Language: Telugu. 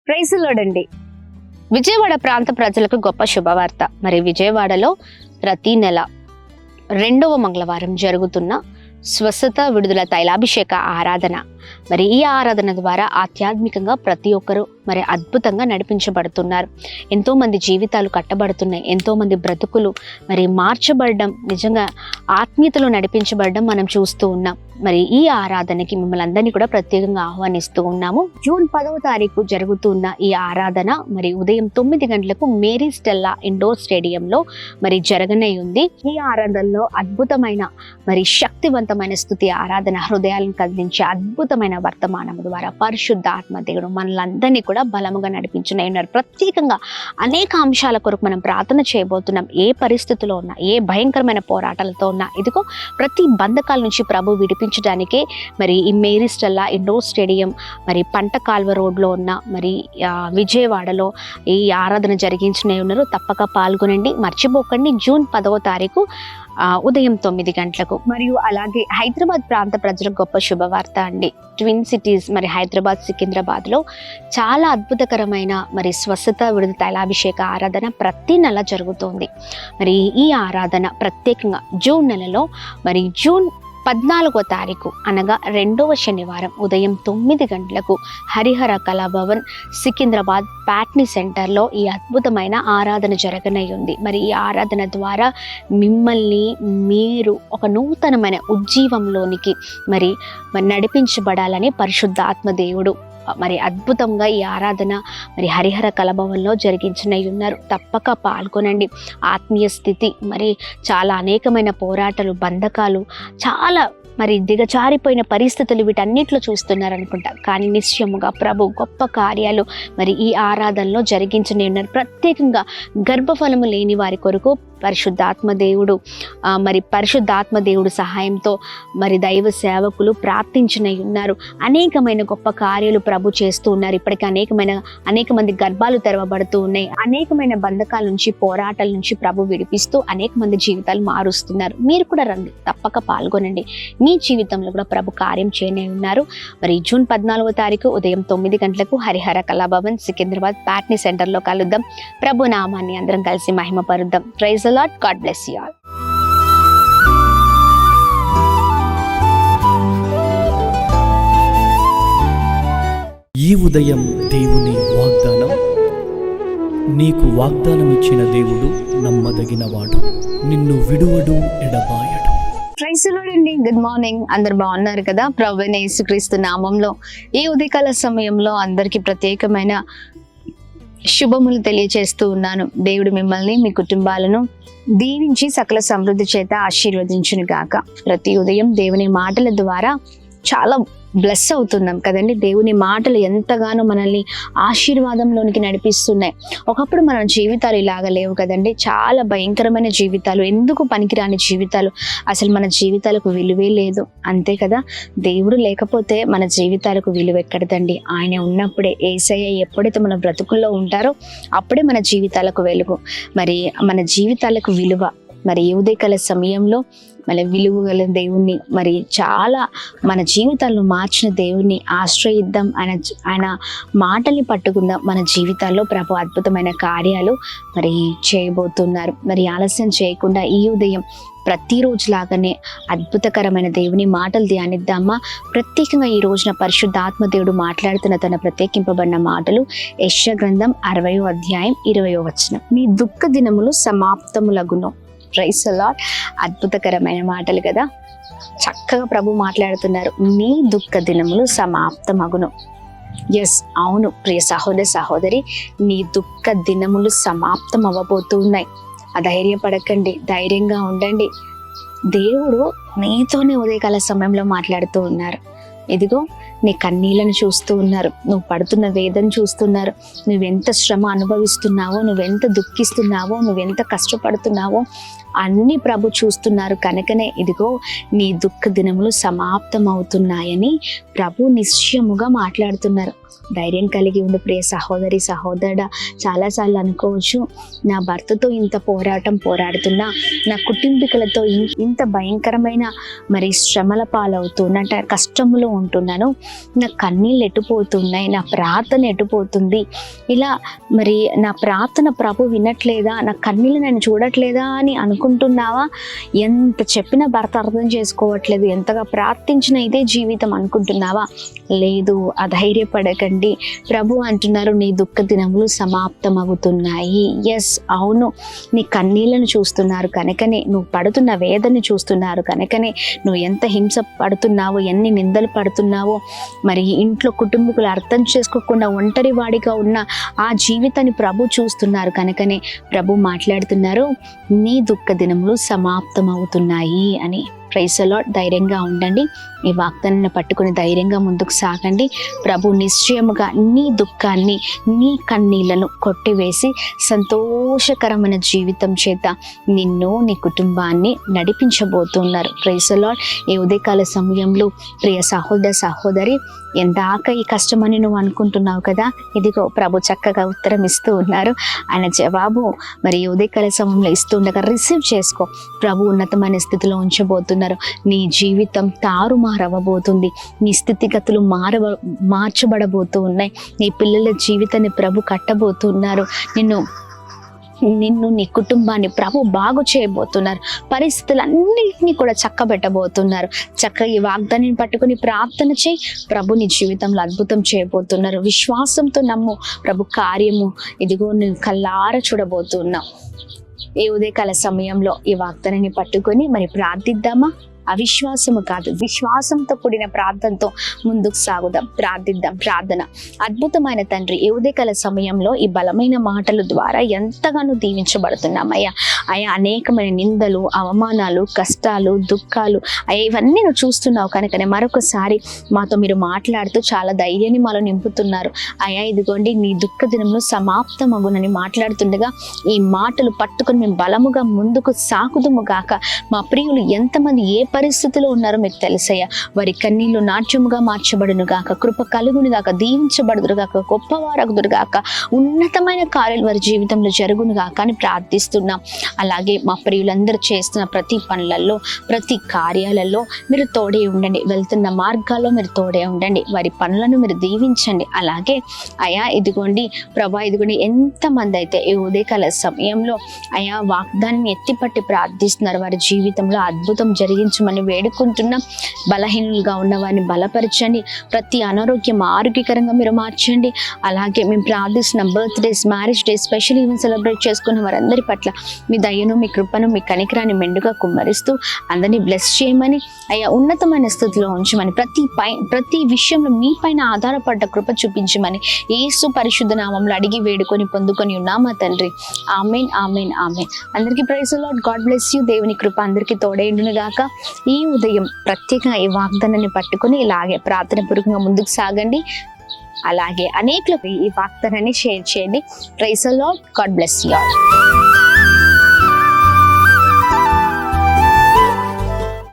ప్రైజ్ ది లార్డ్ అండి. విజయవాడ ప్రాంత ప్రజలకు గొప్ప శుభవార్త. మరి విజయవాడలో ప్రతి నెల 2వ మంగళవారం జరుగుతున్న స్వస్థత విడుదల తైలాభిషేక ఆరాధన. మరి ఈ ఆరాధన ద్వారా ఆధ్యాత్మికంగా ప్రతి ఒక్కరూ మరి అద్భుతంగా నడిపించబడుతున్నారు. ఎంతో మంది జీవితాలు కట్టబడుతున్నాయి. ఎంతో మంది బ్రతుకులు మరి మార్చబడడం, నిజంగా ఆత్మీయతలో నడిపించబడడం మనం చూస్తూ ఉన్నాం. మరి ఈ ఆరాధనకి మిమ్మల్ని అందరినీ కూడా ప్రత్యేకంగా ఆహ్వానిస్తూ ఉన్నాము. జూన్ 10వ తారీఖు జరుగుతున్న ఈ ఆరాధన మరి ఉదయం 9 గంటలకు మేరీ స్టెల్లా ఇండోర్ స్టేడియంలో మరి జరగనే ఉంది. ఈ ఆరాధనలో అద్భుతమైన మరి శక్తివంతమైన స్తుతి ఆరాధన, హృదయాలను కదిలించే అద్భుతమైన వర్తమానం ద్వారా పరిశుద్ధ ఆత్మ దేవుడు మనలందరినీ కూడా బలముగా నడిపించునే ఉన్నారు. ప్రత్యేకంగా అనేక అంశాల కొరకు మనం ప్రార్థన చేయబోతున్నాం. ఏ పరిస్థితిలో ఉన్నా, ఏ భయంకరమైన పోరాటాలతో ఉన్నా, ఇదిగో ప్రతి బంధకాల నుంచి ప్రభు విడిపించడానికే మరి ఈ మేరీ స్టెల్లా ఇండోర్ స్టేడియం మరి పంట కాల్వ రోడ్లో ఉన్న మరి విజయవాడలో ఈ ఆరాధన జరిగించునే ఉన్నారు. తప్పక పాల్గొనండి, మర్చిపోకండి. జూన్ 10వ తారీఖు ఉదయం 9 గంటలకు. మరియు అలాగే హైదరాబాద్ ప్రాంత ప్రజలకు గొప్ప శుభవార్త అండి. ట్విన్ సిటీస్ మరి హైదరాబాద్, సికింద్రాబాద్లో చాలా అద్భుతకరమైన మరి స్వస్థత విడుదల తైలాభిషేక ఆరాధన ప్రతి నెల జరుగుతోంది. మరి ఈ ఆరాధన ప్రత్యేకంగా జూన్ నెలలో మరి జూన్ 14వ తారీఖు అనగా 2వ శనివారం ఉదయం 9 గంటలకు హరిహర కళాభవన్ సికింద్రాబాద్ ప్యాట్నీ సెంటర్లో ఈ అద్భుతమైన ఆరాధన జరగనై ఉంది. మరి ఈ ఆరాధన ద్వారా మిమ్మల్ని మీరు ఒక నూతనమైన ఉజ్జీవంలోనికి మరి నడిపించబడాలని పరిశుద్ధ ఆత్మదేవుడు మరి అద్భుతంగా ఈ ఆరాధన మరి హరిహర కళాభవన్లో జరిగించనై ఉన్నారు. తప్పక పాల్గొనండి. ఆత్మీయ స్థితి మరి చాలా అనేకమైన పోరాటాలు, బంధకాలు, చాలా మరి దిగజారిపోయిన పరిస్థితులు వీటన్నిటిలో చూస్తున్నారు అనుకుంటా. కానీ నిశ్చయముగా ప్రభు గొప్ప కార్యాలు మరి ఈ ఆరాధనలో జరిగించనే ఉన్నారు. ప్రత్యేకంగా గర్భఫలము లేని వారి కొరకు పరిశుద్ధాత్మదేవుడు పరిశుద్ధాత్మదేవుడు సహాయంతో మరి దైవ సేవకులు ప్రార్థించనై ఉన్నారు. అనేకమైన గొప్ప కార్యాలు ప్రభు చేస్తూ ఉన్నారు. ఇప్పటికీ అనేక మంది గర్భాలు తెరవబడుతూ ఉన్నాయి. అనేకమైన బంధకాల నుంచి, పోరాటాల నుంచి ప్రభు విడిపిస్తూ అనేక మంది జీవితాలు మారుస్తున్నారు. మీరు కూడా రండి, తప్పక పాల్గొనండి. మీ జీవితంలో కూడా ప్రభు కార్యం చేయనే ఉన్నారు. మరి జూన్ 14వ తారీఖు ఉదయం 9 గంటలకు హరిహర కళాభవన్ సికింద్రాబాద్ ప్యాట్నీ సెంటర్లో కలుద్దాం. ప్రభు నామాన్ని అందరం కలిసి మహిమపరుద్దాం. Praise the lord. God bless you all. ఈ ఉదయం దేవుని వాగ్దానం. నీకు వాగ్దానం ఇచ్చిన దేవుడు నమ్మదగినవాడు, నిన్ను విడువడు, ఎడబాయడు. ప్రైజ్ ది లార్డ్ అండి. Good morning. అందరు బాగున్నారు కదా? ప్రభువైన యేసుక్రీస్తు నామంలో ఈ ఉదయకాల సమయంలో అందరికీ ప్రత్యేకమైన శుభములు తెలియజేస్తూ ఉన్నాను. దేవుడు మిమ్మల్ని, మీ కుటుంబాలను దీవించి సకల సమృద్ధి చేత ఆశీర్వదించును గాక. ప్రతి ఉదయం దేవుని మాటల ద్వారా చాలా బ్లెస్ అవుతున్నాం కదండి. దేవుని మాటలు ఎంతగానో మనల్ని ఆశీర్వాదంలోనికి నడిపిస్తున్నాయి. ఒకప్పుడు మన జీవితాలు ఇలాగ లేవు కదండి. చాలా భయంకరమైన జీవితాలు, ఎందుకు పనికిరాని జీవితాలు, అసలు మన జీవితాలకు విలువే లేదు. అంతే కదా. దేవుడు లేకపోతే మన జీవితాలకు విలువ ఎక్కడదండి. ఆయన ఉన్నప్పుడే, యేసయ్య ఎప్పుడైతే మన బ్రతుకుల్లో ఉంటారో అప్పుడే మన జీవితాలకు వెలుగు, మరి మన జీవితాలకు విలువ. మరి ఈ ఉదయకాల సమయంలో మళ్ళీ విలువ గల దేవుణ్ణి, మరి చాలా మన జీవితాలను మార్చిన దేవుణ్ణి ఆశ్రయిద్దాం. ఆయన మాటల్ని పట్టుకుందాం. మన జీవితాల్లో ప్రభు అద్భుతమైన కార్యాలు మరి చేయబోతున్నారు. మరి ఆలస్యం చేయకుండా ఈ ఉదయం ప్రతిరోజు లాగానే అద్భుతకరమైన దేవుని మాటలు ధ్యానిద్దామా? ప్రత్యేకంగా ఈ రోజున పరిశుద్ధాత్మ దేవుడు మాట్లాడుతున్న తన ప్రత్యేకింపబడిన మాటలు యెషయా గ్రంథం 60వ అధ్యాయం 20వ వచనం. నీ దుఃఖ దినములు సమాప్తములగును. Praise the lord. అద్భుతకరమైన మాటలు కదా. చక్కగా ప్రభు మాట్లాడుతున్నారు. నీ దుఃఖ దినములు సమాప్తమగును. ఎస్, అవును ప్రియ సహోదర సహోదరి, నీ దుఃఖ దినములు సమాప్తం అవ్వబోతున్నాయి. అధైర్యపడకండి, ధైర్యంగా ఉండండి. దేవుడు నీతోనే ఉదయకాల సమయంలో మాట్లాడుతూ ఉన్నారు. ఇదిగో నీ కన్నీళ్లను చూస్తూ ఉన్నారు, నువ్వు పడుతున్న వేదన చూస్తున్నారు, నువ్వెంత శ్రమ అనుభవిస్తున్నావో, నువ్వెంత దుఃఖిస్తున్నావో, నువ్వెంత కష్టపడుతున్నావో అన్ని ప్రభు చూస్తున్నారు. కనుకనే ఇదిగో నీ దుఃఖ దినములు సమాప్తం అవుతున్నాయని ప్రభు నిశ్చయముగా మాట్లాడుతున్నారు. ధైర్యం కలిగి ఉండు ప్రియ సహోదరి సహోదరుడా. చాలాసార్లు అనుకోవచ్చు, నా భర్తతో ఇంత పోరాడుతున్నా, నా కుటుంబీకులతో ఇంత భయంకరమైన మరి శ్రమల పాలవుతున్నట్ట కష్టములో ఉంటున్నాను, నా కన్నీళ్ళు ఎటుపోతున్నాయి, నా ప్రార్థన ఎటుపోతుంది, ఇలా మరి నా ప్రార్థన ప్రభు వినట్లేదా, నా కన్నీళ్ళు నన్ను చూడట్లేదా అని అనుకుంటున్నావా? ఎంత చెప్పినా భర్త అర్థం చేసుకోవట్లేదు, ఎంతగా ప్రార్థించిన ఇదే జీవితం అనుకుంటున్నావా? లేదు, అధైర్యపడకండి. ప్రభు అంటున్నారు, నీ దుఃఖ దినములు సమాప్తమవుతున్నాయి. ఎస్, అవును, నీ కన్నీళ్లను చూస్తున్నారు కనుకనే, నువ్వు పడుతున్న వేదన చూస్తున్నారు కనుకనే, నువ్వు ఎంత హింస పడుతున్నావో, ఎన్ని నిందలు పడుతున్నావో, మరి ఇంట్లో కుటుంబీకులు అర్థం చేసుకోకుండా ఒంటరి వాడిగా ఉన్న ఆ జీవితాన్ని ప్రభు చూస్తున్నారు కనుకనే ప్రభు మాట్లాడుతున్నారు, నీ దుఃఖ దినములు సమాప్తమవుతున్నాయి అని. Praise the lord. ధైర్యంగా ఉండండి, ఈ వాగ్దానాన్ని పట్టుకుని ధైర్యంగా ముందుకు సాగండి. ప్రభు నిశ్చయముగా నీ దుఃఖాన్ని, నీ కన్నీళ్లను కొట్టివేసి సంతోషకరమైన జీవితం చేత నిన్ను, నీ కుటుంబాన్ని నడిపించబోతున్నారు. Praise the lord. ఈ ఉదయకాల సమయంలో ప్రియ సహోదర సహోదరి, ఎందాక ఈ కష్టమని నువ్వు అనుకుంటున్నావు కదా, ఇదిగో ప్రభు చక్కగా ఉత్తరం ఇస్తూ ఉన్నారు. ఆయన జవాబు మరి ఉదయకాల సమయంలో ఇస్తుండగా రిసీవ్ చేసుకో. ప్రభు ఉన్నతమైన స్థితిలో ఉంచబోతున్నారు. నీ జీవితం తారుమారవబోతుంది, నీ స్థితిగతులు మార్చబడబోతూ ఉన్నాయి. నీ పిల్లల జీవితాన్ని ప్రభు కట్టబోతున్నారు. నిన్ను నీ కుటుంబాన్ని ప్రభు బాగు చేయబోతున్నారు. పరిస్థితులన్నింటినీ కూడా చక్కబెట్టబోతున్నారు. చక్కగా ఈ వాగ్దానాన్ని పట్టుకుని ప్రార్థన చేయి. ప్రభు నీ జీవితంలో అద్భుతం చేయబోతున్నారు. విశ్వాసంతో నమ్ము, ప్రభు కార్యము ఇదిగో నువ్వు కళ్ళారా చూడబోతున్నావు. ఈ ఉదయకాల సమయంలో ఈ వాగ్దానాన్ని పట్టుకొని మరి ప్రార్థిద్దామా? అవిశ్వాసము కాదు, విశ్వాసంతో కూడిన ప్రార్థనతో ముందుకు సాగుదాం. ప్రార్థిద్దాం. ప్రార్థన. అద్భుతమైన తండ్రి, ఈ ఉదయకాల సమయంలో ఈ బలమైన మాటల ద్వారా ఎంతగానో దీవించబడుతున్నామయ్యా. అయ్యా, అనేకమైన నిందలు, అవమానాలు, కష్టాలు, దుఃఖాలు అయ్యా, ఇవన్నీ నువ్వు చూస్తున్నావు కనుకనే మరొకసారి మాతో మీరు మాట్లాడుతూ చాలా ధైర్యాన్ని మాలో నింపుతున్నారు. అయ్యా, ఇదిగోండి నీ దుఃఖ దినములు సమాప్తమగునని మాట్లాడుతుండగా ఈ మాటలు పట్టుకొని మేము బలముగా ముందుకు సాగుదుము గాక. మా ప్రియులు ఎంతమంది ఏ పరిస్థితిలో ఉన్నారో మీకు తెలుసయ్యా. వారి కన్నీళ్లు నాట్యముగా మార్చబడును గాక, కృప కలుగును గాక, దీవించబడుదురు గాక, గొప్పవారగుదురు గాక, ఉన్నతమైన కార్యాలు వారి జీవితంలో జరుగును గాక అని ప్రార్థిస్తున్నాం. అలాగే మా ప్రియులందరూ చేస్తున్న ప్రతి పనులలో, ప్రతి కార్యాలలో మీరు తోడే ఉండండి. వెళ్తున్న మార్గాల్లో మీరు తోడే ఉండండి. వారి పనులను మీరు దీవించండి. అలాగే అయా, ఇదిగోండి ప్రభా, ఇదిగోండి ఎంతమంది అయితే ఈ ఉదయకాల సమయంలో అయా వాగ్దానాన్ని ఎత్తిపట్టి ప్రార్థిస్తున్నారు, వారి జీవితంలో అద్భుతం జరిగించమని వేడుకుంటున్నాం. బలహీనులుగా ఉన్న వారిని బలపరచండి. ప్రతి అనారోగ్యం ఆరోగ్యకరంగా మీరు మార్చండి. అలాగే మేము ప్రార్థిస్తున్న birthdays, marriage days, special event celebrate చేసుకున్న వారందరి పట్ల మీ దయను, మీ కృపను, మీ కనికరాన్ని మెండుగా కుమ్మరిస్తూ అందరినీ బ్లెస్ చేయమని, అయ్యా ఉన్నతమైన స్థితిలో ఉంచమని, ప్రతి విషయంలో మీ పైన ఆధారపడ్డ కృప చూపించమని యేసు పరిశుద్ధ నామంలో అడిగి వేడుకొని పొందుకొని ఉన్నామా తండ్రి. ఆమేన్, ఆమేన్, ఆమేన్. అందరికీ praise the lord. God bless you. దేవుని కృప అందరికీ తోడేండును గాక. ఈ ఉదయం ప్రత్యేకంగా ఈ వాగ్దానాన్ని పట్టుకుని ఇలాగే ప్రార్థన పూర్వకంగా ముందుకు సాగండి. అలాగే అనేకులకు ఈ వాగ్దానాన్ని షేర్ చేయండి. Praise the lord. God bless you all.